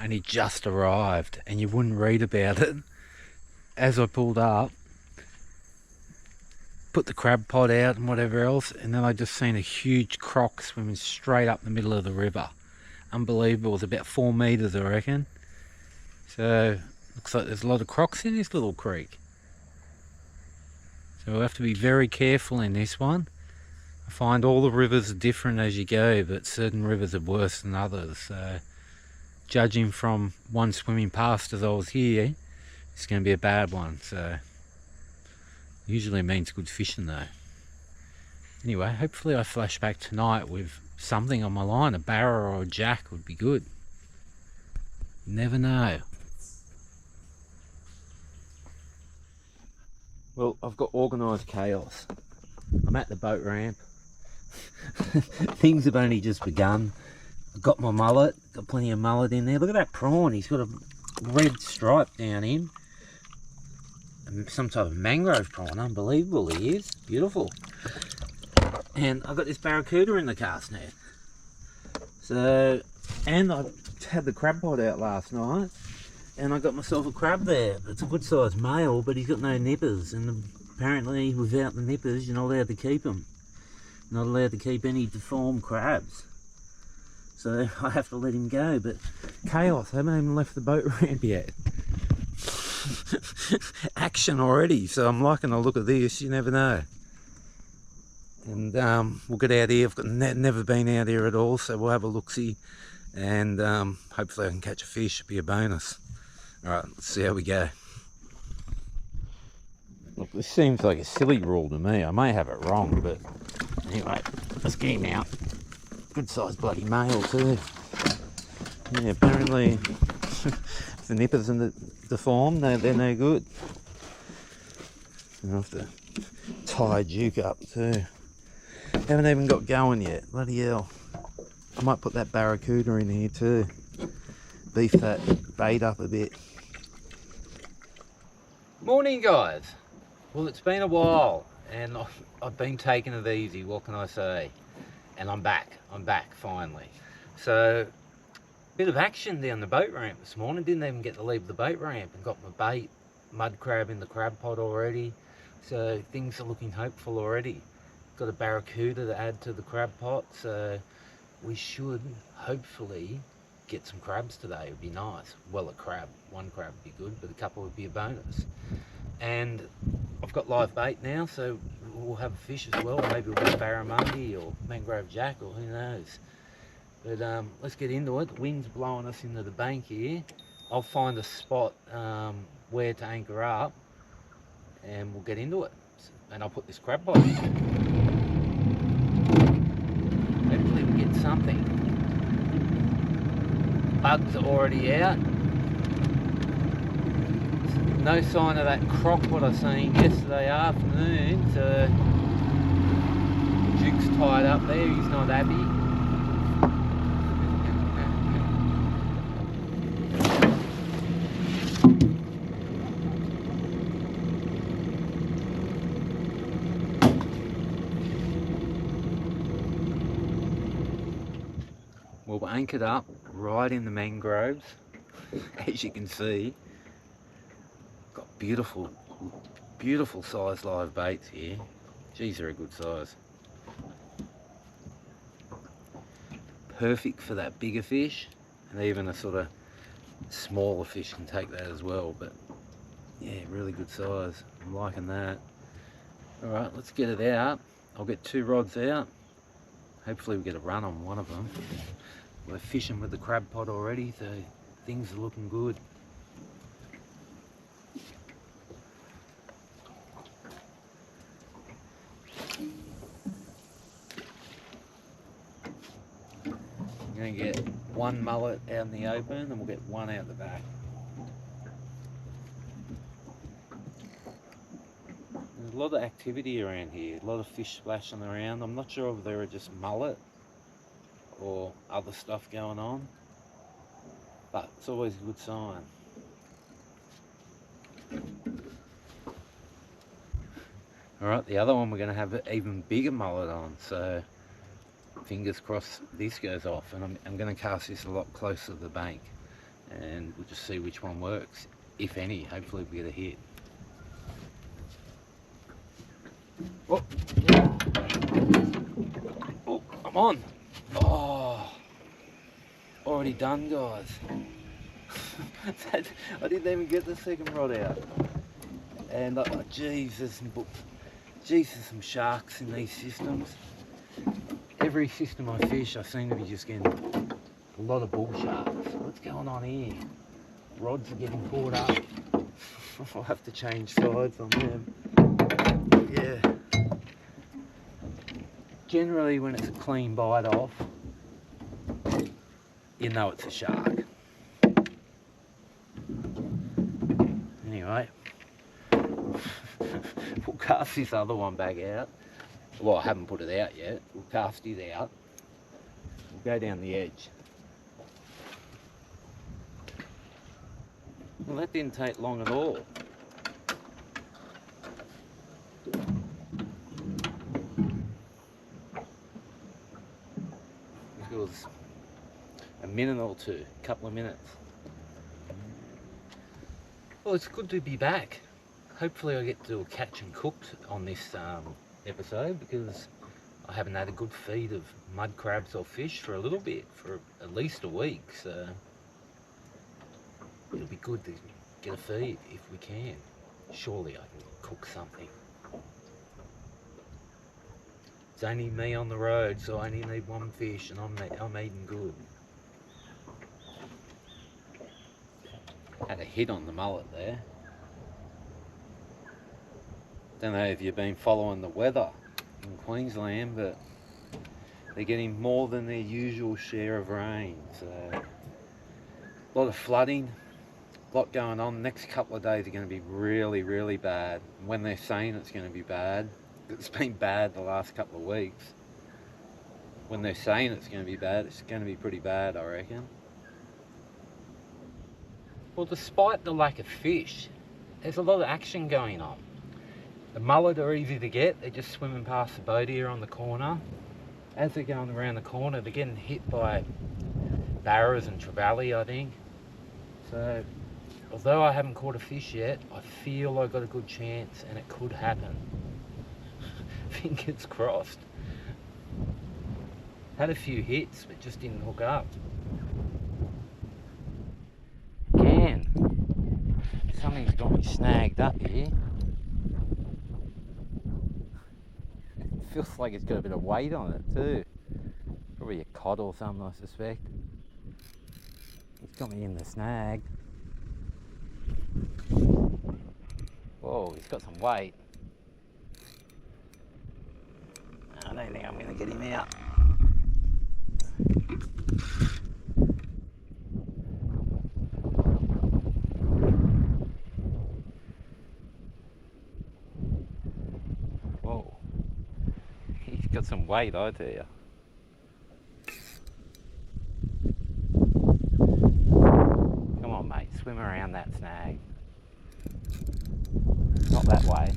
only just arrived, and you wouldn't read about it. As I pulled up, put the crab pot out and whatever else, and then I just seen a huge croc swimming straight up the middle of the river. Unbelievable. It was about 4 meters, I reckon. So looks like there's a lot of crocs in this little creek, so we'll have to be very careful in this one. I find all the rivers are different as you go, but certain rivers are worse than others. So judging from one swimming past as I was here, it's going to be a bad one. So usually means good fishing though. Anyway, hopefully I flash back tonight with something on my line. A barra or a jack would be good. You never know. Well, I've got organised chaos. I'm at the boat ramp. Things have only just begun. I've got my mullet, got plenty of mullet in there. Look at that prawn, he's got a red stripe down him. And some type of mangrove prawn, unbelievable he is, beautiful. And I've got this barracuda in the cast net. So, and I had the crab pot out last night, and I got myself a crab there. It's a good sized male, but he's got no nippers, and apparently without the nippers you're not allowed to keep them. Not allowed to keep any deformed crabs. So I have to let him go, but chaos, I haven't even left the boat ramp yet. Action already, so I'm liking the look of this, you never know. And we'll get out here. I've got never been out here at all, so we'll have a look-see, and hopefully I can catch a fish. It'll be a bonus. Alright, let's see how we go. Look, this seems like a silly rule to me. I may have it wrong, but anyway, let's get him out. Good sized bloody male too. Yeah, apparently if the nippers and the deformed, they're no good. I'll have to tie a duke up too. Haven't even got going yet, bloody hell. I might put that barracuda in here too. Beef that bait up a bit. Morning guys. Well, it's been a while and I've been taking it easy, what can I say? And I'm back finally. So, bit of action down the boat ramp this morning. Didn't even get to leave the boat ramp and got my bait, mud crab in the crab pot already. So things are looking hopeful already. Got a barracuda to add to the crab pot, so we should hopefully get some crabs today. It would be nice. Well, a crab, one crab would be good, but a couple would be a bonus. And I've got live bait now, so we'll have a fish as well. Maybe we'll get barramundi or mangrove jack, or who knows. But let's get into it. The wind's blowing us into the bank here. I'll find a spot where to anchor up, and we'll get into it. And I'll put this crab pot in. Hopefully we get something. Bugs are already out. No sign of that croc what I seen yesterday afternoon, so Duke's tied up there, he's not happy. Well, we're anchored up right in the mangroves, as you can see. Got beautiful sized live baits here. Geez, they're a good size. Perfect for that bigger fish, and even a sort of smaller fish can take that as well. But yeah, really good size. I'm liking that. All right, let's get it out. I'll get 2 rods out. Hopefully we get a run on one of them. We're fishing with the crab pot already, so things are looking good. I'm going to get 1 mullet out in the open, and we'll get 1 out the back. There's a lot of activity around here, a lot of fish splashing around. I'm not sure if they were just mullet or other stuff going on, but it's always a good sign. Alright, the other one we're going to have an even bigger mullet on, so fingers crossed this goes off, and I'm going to cast this a lot closer to the bank. and we'll just see which one works, if any. Hopefully we get a hit. Oh, oh, I'm on. Oh, already done, guys. I didn't even get the second rod out. And Jesus, some sharks in these systems. Every system I fish, I seem to be just getting a lot of bull sharks. What's going on here? Rods are getting caught up. I'll have to change sides on them. Yeah. Generally, when it's a clean bite off, you know it's a shark. Anyway, we'll cast this other one back out. Well, I haven't put it out yet. We'll cast it out. We'll go down the edge. Well, that didn't take long at all. It was a minute or two, a couple of minutes. Well, it's good to be back. Hopefully I get to do a catch and cooked on this episode, because I haven't had a good feed of mud crabs or fish for a little bit, for at least a week, so it'll be good to get a feed if we can. Surely I can cook something. It's only me on the road, so I only need one fish, and I'm eating good. Had a hit on the mullet there. Don't know if you've been following the weather in Queensland, but they're getting more than their usual share of rain. So a lot of flooding, a lot going on. Next couple of days are going to be really, really bad. When they're saying it's going to be bad, it's been bad the last couple of weeks. When they're saying it's going to be bad, it's going to be pretty bad, I reckon. Well, despite the lack of fish, there's a lot of action going on. The mullet are easy to get. They're just swimming past the boat here on the corner. As they're going around the corner, they're getting hit by barras and trevally, I think. So, although I haven't caught a fish yet, I feel I've got a good chance, and it could happen. Fingers crossed. Had a few hits, but just didn't hook up. Again, something's got me snagged up here. Feels like it's got a bit of weight on it too. Probably a cod or something, I suspect. It's got me in the snag. Whoa, he's got some weight. I don't think I'm going to get him out. Whoa. He's got some weight, I tell you. Come on, mate, swim around that snag. Not that way.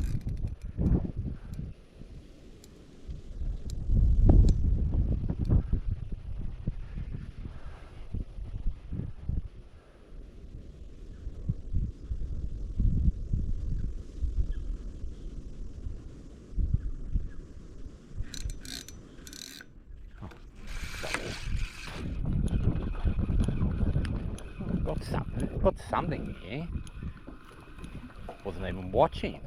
Got something here. Wasn't even watching.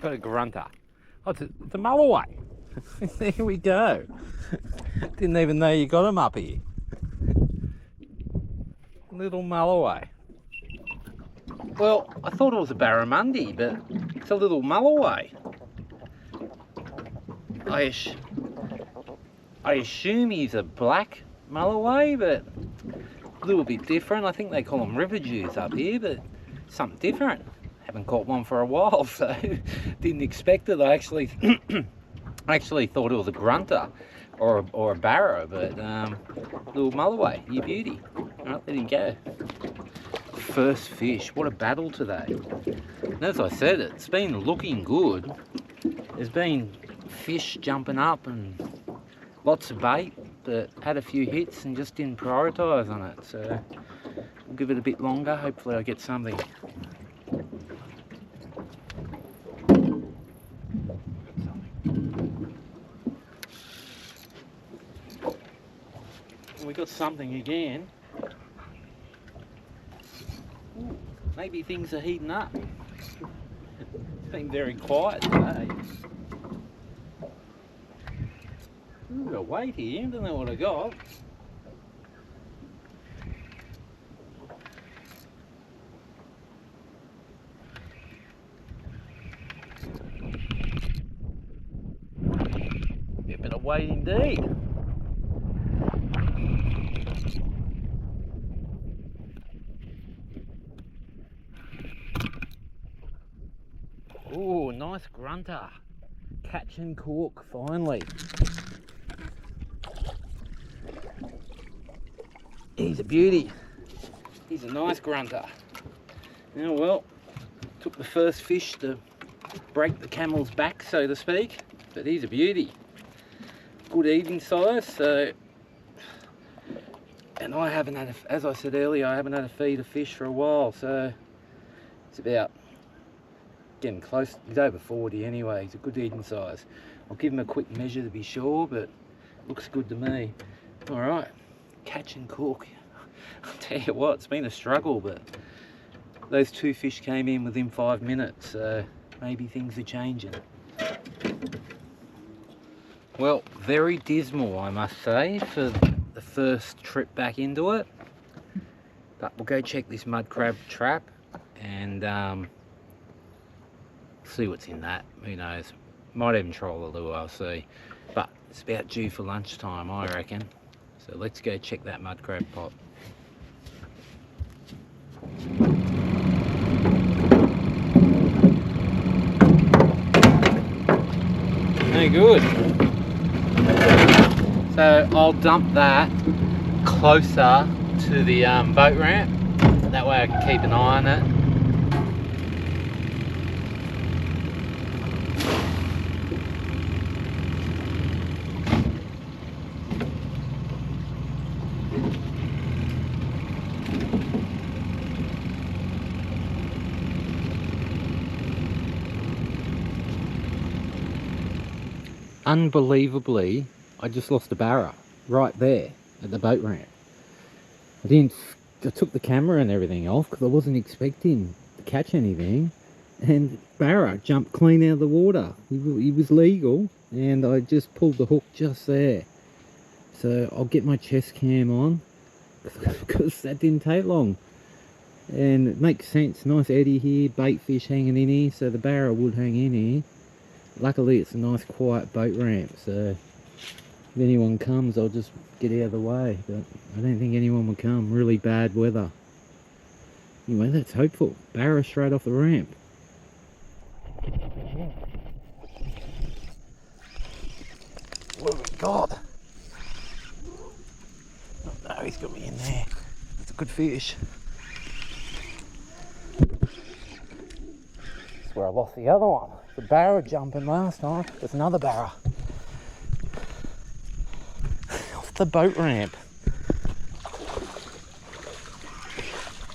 Got a grunter. Oh, it's a mulloway. There we go. Didn't even know you got them up here. Little mulloway. Well, I thought it was a barramundi, but it's a little mulloway. I assume he's a black mulloway, but a little bit different. I think they call them river Jews up here, but something different. Haven't caught one for a while, so didn't expect it. I actually thought it was a grunter or a barrow, but little mulloway, you beauty. All right, let him go. First fish. What a battle today. And as I said, it's been looking good. There's been fish jumping up and lots of bait. but had a few hits and just didn't prioritise on it. So we'll give it a bit longer. Hopefully I get something. We got something again. Ooh, maybe things are heating up. It's been very quiet today. Ooh, got weight here. I don't know what I got. A bit of weight indeed. Ooh, nice grunter. Catch and cork, finally. He's a beauty. He's a nice grunter. Now, well, took the first fish to break the camel's back, so to speak, but he's a beauty. Good eating size, so, and I haven't had, as I said earlier, I haven't had a feed of fish for a while, so it's about getting close. He's over 40 anyway. He's a good eating size. I'll give him a quick measure to be sure, but looks good to me. All right, catch and cork. I'll tell you what, it's been a struggle, but those two fish came in within 5 minutes, so maybe things are changing. Well, very dismal, I must say, for the first trip back into it. But we'll go check this mud crab trap and see what's in that. Who knows? Might even troll the lure, I'll see. But it's about due for lunchtime, I reckon. So let's go check that mud crab pot. No good. So I'll dump that closer to the boat ramp. That way I can keep an eye on it. Unbelievably, I just lost a barra right there at the boat ramp. I took the camera and everything off because I wasn't expecting to catch anything, and barra jumped clean out of the water. He was legal, and I just pulled the hook just there. So I'll get my chest cam on because that didn't take long. And it makes sense, nice eddy here, bait fish hanging in here, so the barra would hang in here. Luckily it's a nice quiet boat ramp, so if anyone comes I'll just get out of the way, but I don't think anyone will come. Really bad weather. Anyway, that's hopeful. Barra straight off the ramp. What have we got? Oh no, he's got me in there. It's a good fish. That's where I lost the other one. The barra jumping last time. There's another barra. Off the boat ramp.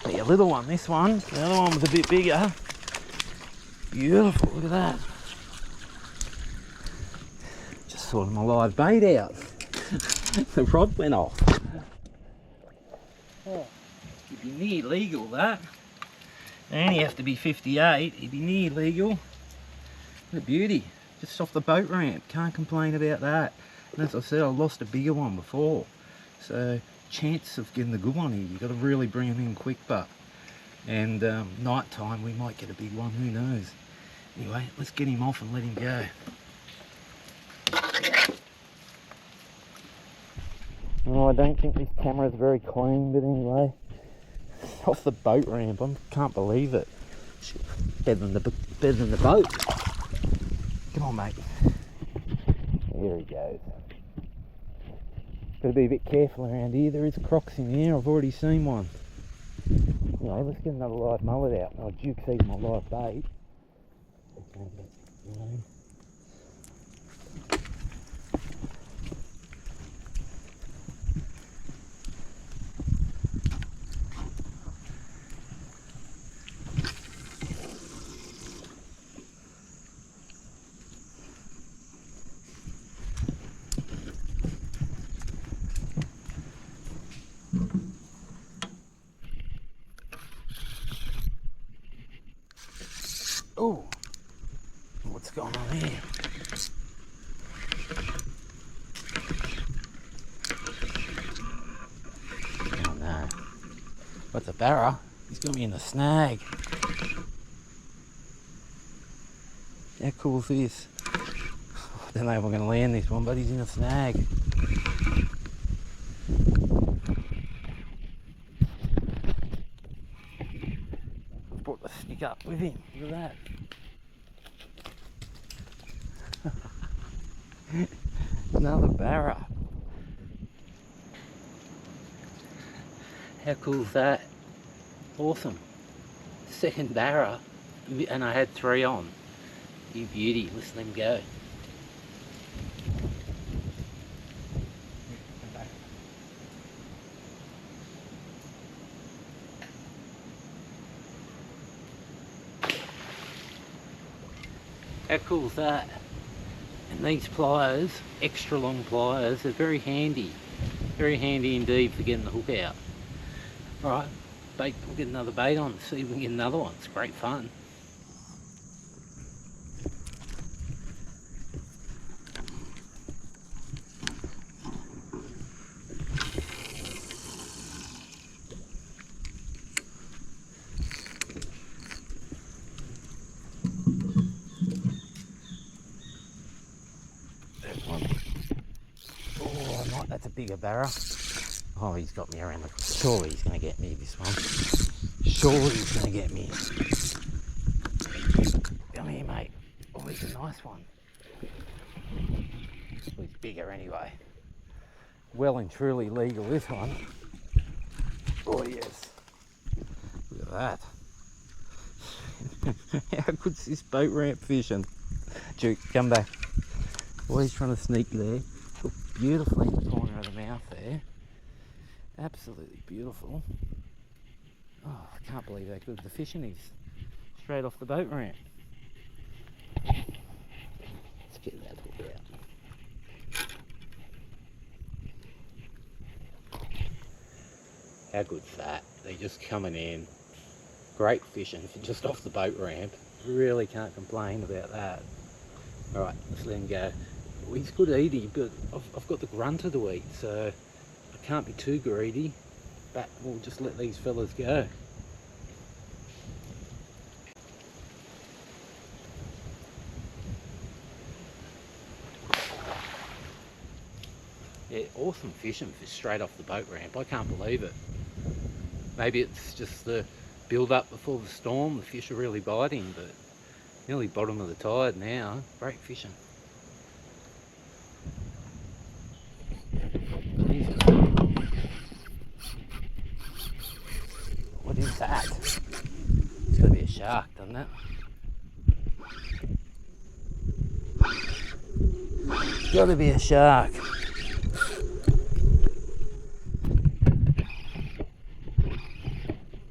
A little one, this one. The other one was a bit bigger. Beautiful, look at that. Just sorted my live bait out. The rod went off. Oh, it'd be near legal, that. They only have to be 58. It'd be near legal. What a beauty. Just off the boat ramp. Can't complain about that. And as I said, I lost a bigger one before. So, chance of getting the good one here. You've got to really bring them in quick, but. And night time, we might get a big one. Who knows? Anyway, let's get him off and let him go. Oh, I don't think this camera is very clean, but anyway. Off the boat ramp. I can't believe it. Better than the boat. Come on, mate. There he goes. Got to be a bit careful around here. There is crocs in here. I've already seen one. Anyway, let's get another live mullet out. Oh, Duke's eating my live bait. man. Oh no. What's a barra? He's got me in the snag. How cool is this? I don't know if I'm going to land this one, but he's in a snag. I brought the stick up with him. Look at that. Another barra. How cool is that? Awesome. Second barra, and I had 3 on. You beauty, let's let him go. How cool is that? And these pliers, extra long pliers, are very handy indeed for getting the hook out. Alright, we'll get another bait on, see if we can get another one. It's great fun. Oh, that's a bigger barra. Oh, he's got me around the... Surely he's going to get me, this one. Surely he's going to get me. Come here, mate. Oh, he's a nice one. Well, he's bigger anyway. Well and truly legal, this one. Oh, yes. Look at that. How good's this boat ramp fishing? Duke, come back. Oh, he's trying to sneak there. Look beautifully in the corner of the mouth there. Absolutely beautiful. Oh, I can't believe how good the fishing is. Straight off the boat ramp. Let's get that hook out. How good's that? They're just coming in. Great fishing just off the boat ramp. Really can't complain about that. Alright, let's let him go. Well, he's good eating, but I've got the grunter to eat, so I can't be too greedy, but we'll just let these fellas go. Yeah, awesome fishing for straight off the boat ramp. I can't believe it. Maybe it's just the build up before the storm. The fish are really biting, but nearly bottom of the tide now. Great fishing. What is that? It's got to be a shark, doesn't it? It's got to be a shark.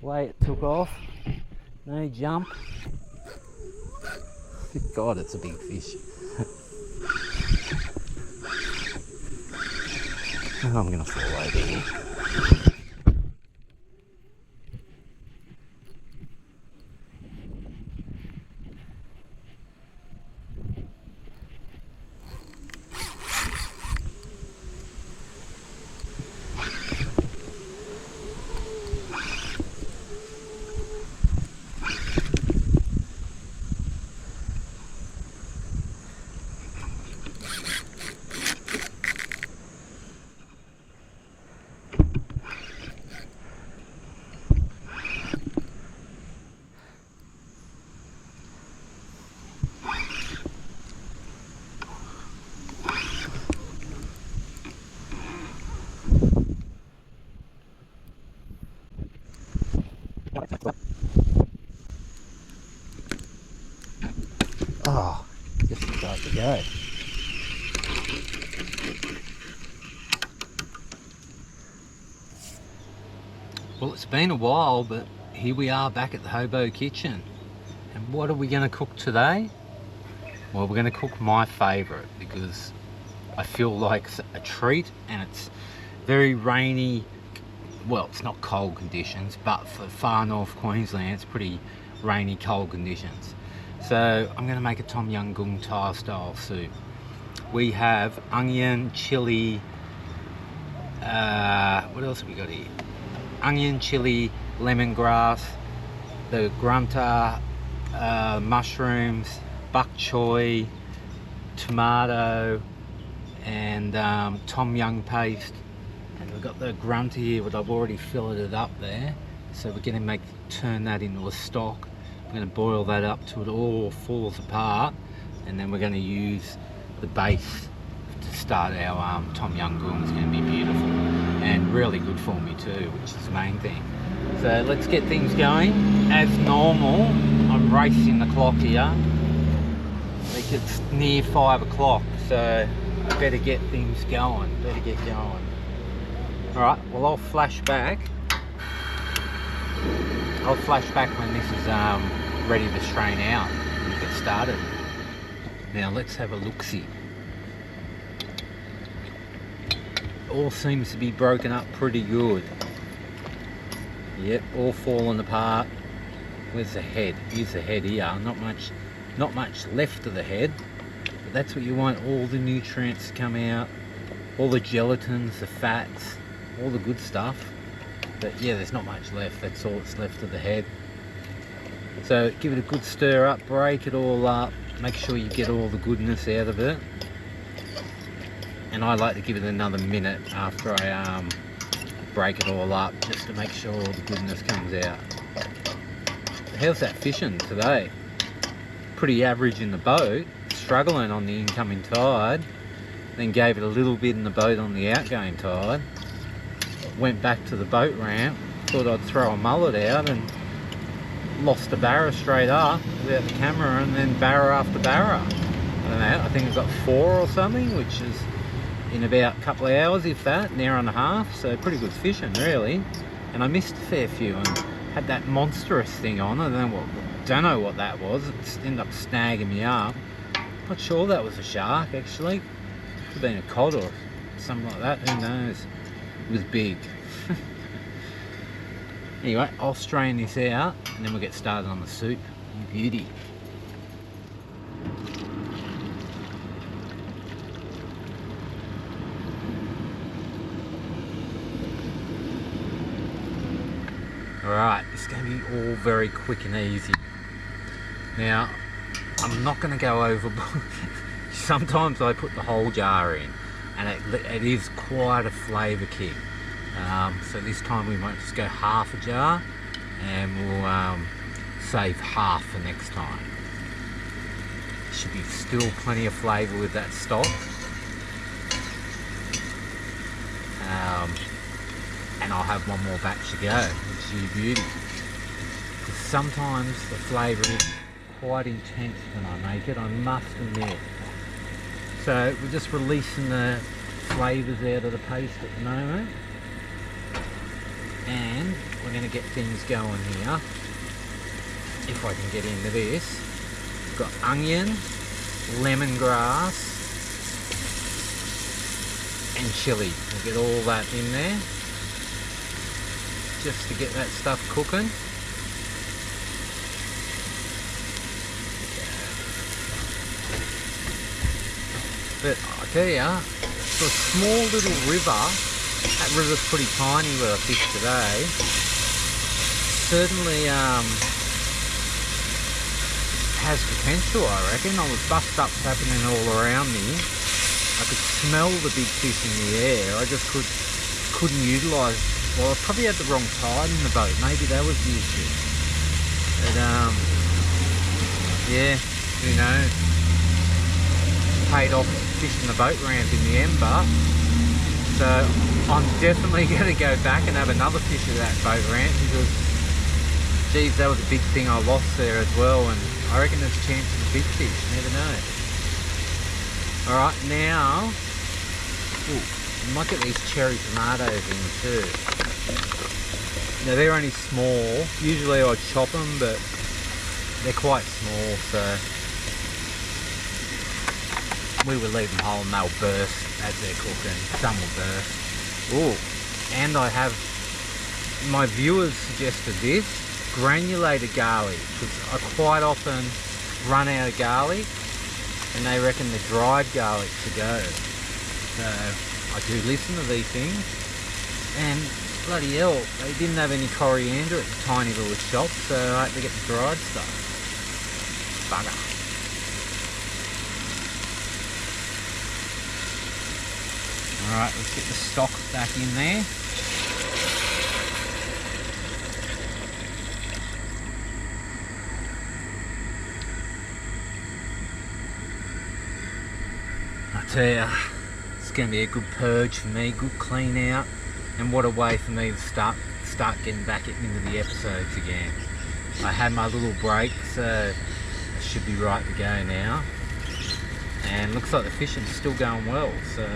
Way it took off. No jump. God, it's a big fish. I'm going to fall over here. Oh, just decided to go. Well, it's been a while, but here we are back at the Hobo Kitchen. And what are we going to cook today? Well, we're going to cook my favourite because I feel like it's a treat, and it's very rainy. Well, it's not cold conditions, but for far north Queensland, it's pretty rainy, cold conditions. So I'm going to make a Tom Yum Goong Thai style soup. We have onion, chili, what else have we got here? Onion, chili, lemongrass, the grunter, mushrooms, bok choy, tomato, and Tom Yum paste. And we've got the grunter here, but I've already filleted up there. So we're going to turn that into a stock. I'm going to boil that up till it all falls apart, and then we're going to use the base to start our Tom Yum Goong. It's going to be beautiful and really good for me too, which is the main thing. So let's get things going. As normal, I'm racing the clock here. Like it's near 5 o'clock, so I better get things going. All right, well I'll flash back. When this is ready to strain out and get started. Now let's have a look-see. All seems to be broken up pretty good. Yep, all falling apart. Where's the head? Here's the head here. Not much left of the head, but that's what you want. All the nutrients to come out, all the gelatins, the fats, all the good stuff. But yeah, there's not much left. That's all that's left of the head. So give it a good stir up, break it all up, make sure you get all the goodness out of it. And I like to give it another minute after I break it all up, just to make sure all the goodness comes out. How's that fishing today? Pretty average in the boat, struggling on the incoming tide, then gave it a little bit in the boat on the outgoing tide. Went back to the boat ramp, thought I'd throw a mullet out, and lost a barra straight up without the camera, and then barra after barra. I don't know, I think I've got 4 or something, which is in about a couple of hours, if that, an hour and a half, so pretty good fishing really. And I missed a fair few and had that monstrous thing on. I don't know what that was. It ended up snagging me up. Not sure that was a shark actually. Could have been a cod or something like that, who knows. It was big. Anyway, I'll strain this out and then we'll get started on the soup. Beauty. Alright, it's going to be all very quick and easy. Now, I'm not going to go overboard. Sometimes I put the whole jar in, and it is quite a flavour kick. So this time we might just go half a jar, and we'll save half for next time. Should be still plenty of flavour with that stock. And I'll have one more batch to go, which is beauty. Because sometimes the flavour is quite intense when I make it, I must admit. So we're just releasing the flavours out of the paste at the moment. And we're going to get things going here. If I can get into this. We've got onion, lemongrass, and chili. We'll get all that in there, just to get that stuff cooking. But I tell you, for a small little river, that river's pretty tiny where I fished today, certainly has potential, I reckon. I was bust ups happening all around me. I could smell the big fish in the air. I just couldn't utilise. Well, I probably had the wrong tide in the boat. Maybe that was the issue. But yeah, who knows? Paid off fishing the boat ramp in the end, but so I'm definitely going to go back and have another fish of that boat ramp, because geez, that was a big thing I lost there as well, and I reckon there's a chance of a big fish, never know. Alright, now I might get these cherry tomatoes in too. Now they're only small, usually I chop them, but they're quite small, so we will leave them whole and they'll burst as they're cooking. Some will burst. Oh, and I have, my viewers suggested this, granulated garlic, because I quite often run out of garlic, and they reckon the dried garlic to go. So I do listen to these things, and bloody hell, they didn't have any coriander at the tiny little shop, so I had to get the dried stuff. Bugger. Alright, let's get the stock back in there. I tell ya, it's going to be a good purge for me, good clean out, and what a way for me to start getting back into the episodes again. I had my little break, so I should be right to go now, and looks like the fishing's still going well, so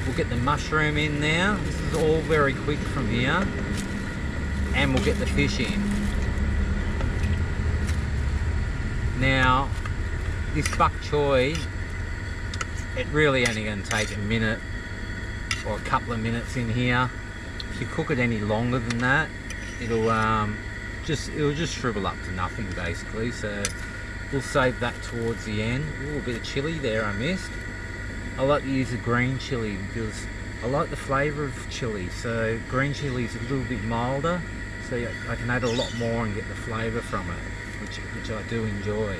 we'll get the mushroom in now. This is all very quick from here, and we'll get the fish in. Now this bok choy, it really only going to take a minute or a couple of minutes in here. If you cook it any longer than that, it'll just shrivel up to nothing basically. So we'll save that towards the end. Ooh, a bit of chilli there I missed. I like to use a green chilli because I like the flavour of chilli. So green chilli is a little bit milder, so I can add a lot more and get the flavour from it, which I do enjoy.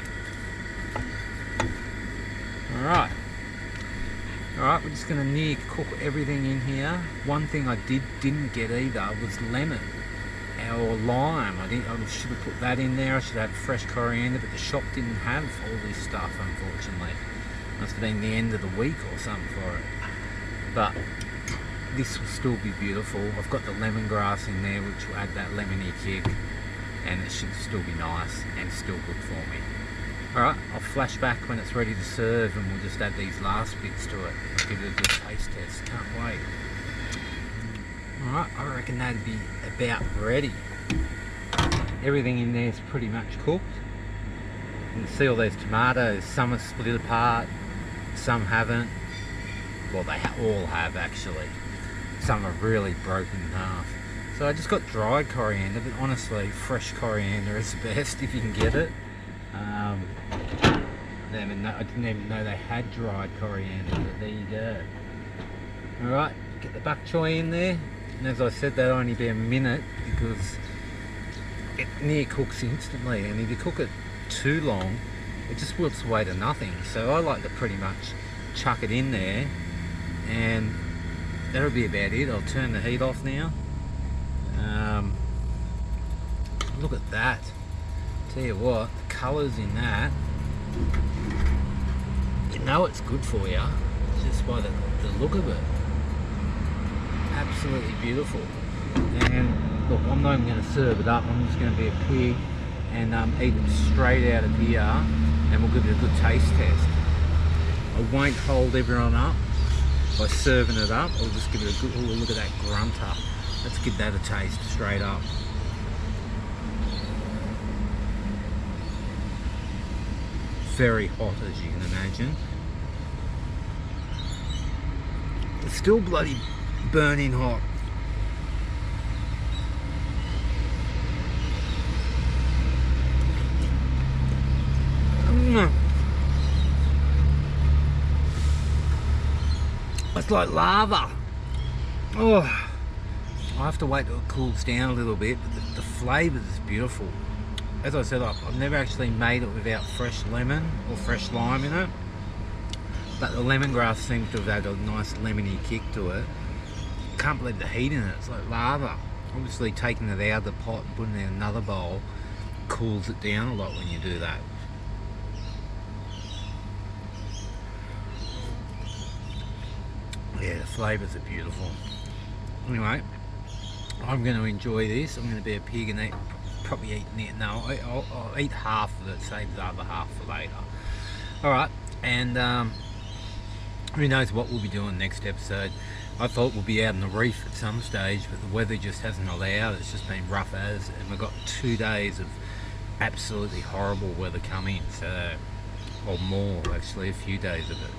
Alright, we're just going to near cook everything in here. One thing I didn't get either was lemon or lime. I should have put that in there. I should have had fresh coriander, but the shop didn't have all this stuff, unfortunately. Must have been the end of the week or something for it. But this will still be beautiful. I've got the lemongrass in there, which will add that lemony kick, and it should still be nice and still good for me. Alright, I'll flash back when it's ready to serve, and we'll just add these last bits to it. I'll give it a good taste test, can't wait. Alright, I reckon that'd be about ready. Everything in there is pretty much cooked. You can see all those tomatoes, some are split apart, some haven't. Well, they all have actually. Some are really broken in half. So I just got dried coriander, but honestly, fresh coriander is the best if you can get it. I didn't even know they had dried coriander, but there you go. Alright, get the bok choy in there, and as I said, that'll only be a minute because it near cooks instantly, and if you cook it too long, it just wilts away to nothing. So I like to pretty much chuck it in there, and that'll be about it. I'll turn the heat off now. Look at that. Tell you what, the colours in that, you know it's good for you just by the look of it. Absolutely beautiful. And look, I'm not even going to serve it up. I'm just going to be a pig and eat it straight out of here, and we'll give it a good taste test. I won't hold everyone up by serving it up. I'll just give it a good, oh, look at that grunter. Let's give that a taste straight up. Very hot, as you can imagine. It's still bloody burning hot. It's like lava. Oh, I have to wait till it cools down a little bit, but the flavour is beautiful. As I said, I've never actually made it without fresh lemon or fresh lime in it, but the lemongrass seems to have had a nice lemony kick to it. Can't believe the heat in it, it's like lava. Obviously taking it out of the pot and putting it in another bowl cools it down a lot when you do that. Yeah, the flavours are beautiful. Anyway, I'm going to enjoy this. I'm going to be a pig and probably eating it. No, I'll eat half of it, save the other half for later. Alright, and who knows what we'll be doing next episode. I thought we'll be out on the reef at some stage, but the weather just hasn't allowed. It's just been rough as, and we've got 2 days of absolutely horrible weather coming, so, or more actually, a few days of it.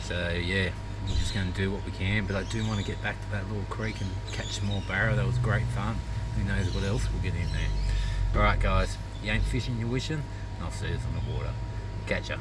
So yeah, we're just going to do what we can, but I do want to get back to that little creek and catch some more barra. That was great fun. Who knows what else we'll get in there. Alright guys, you ain't fishing, you're wishing. I'll see you in the water. Catch ya.